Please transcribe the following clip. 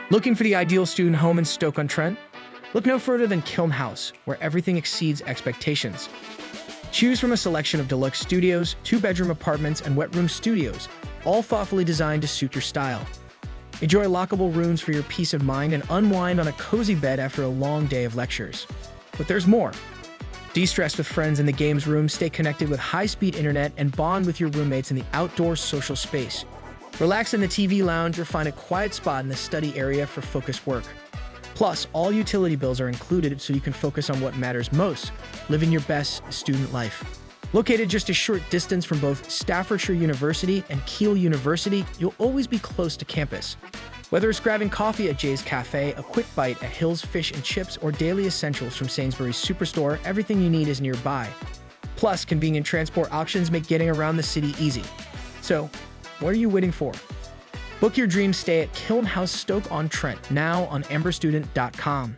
Looking for the ideal student home in Stoke-on-Trent? Look no further than Kiln House, where everything exceeds expectations. Choose from a selection of deluxe studios, two-bedroom apartments, and wet room studios, all thoughtfully designed to suit your style. Enjoy lockable rooms for your peace of mind and unwind on a cozy bed after a long day of lectures. But there's more. De-stress with friends in the games room, stay connected with high-speed internet, and bond with your roommates in the outdoor social space. Relax in the TV lounge or find a quiet spot in the study area for focused work. Plus, all utility bills are included so you can focus on what matters most, living your best student life. Located just a short distance from both Staffordshire University and Keele University, you'll always be close to campus. Whether it's grabbing coffee at Jay's Cafe, a quick bite at Hill's Fish and Chips, or daily essentials from Sainsbury's Superstore, everything you need is nearby. Plus, convenient transport options make getting around the city easy. So, what are you waiting for? Book your dream stay at Kiln House Stoke-on-Trent now on amberstudent.com.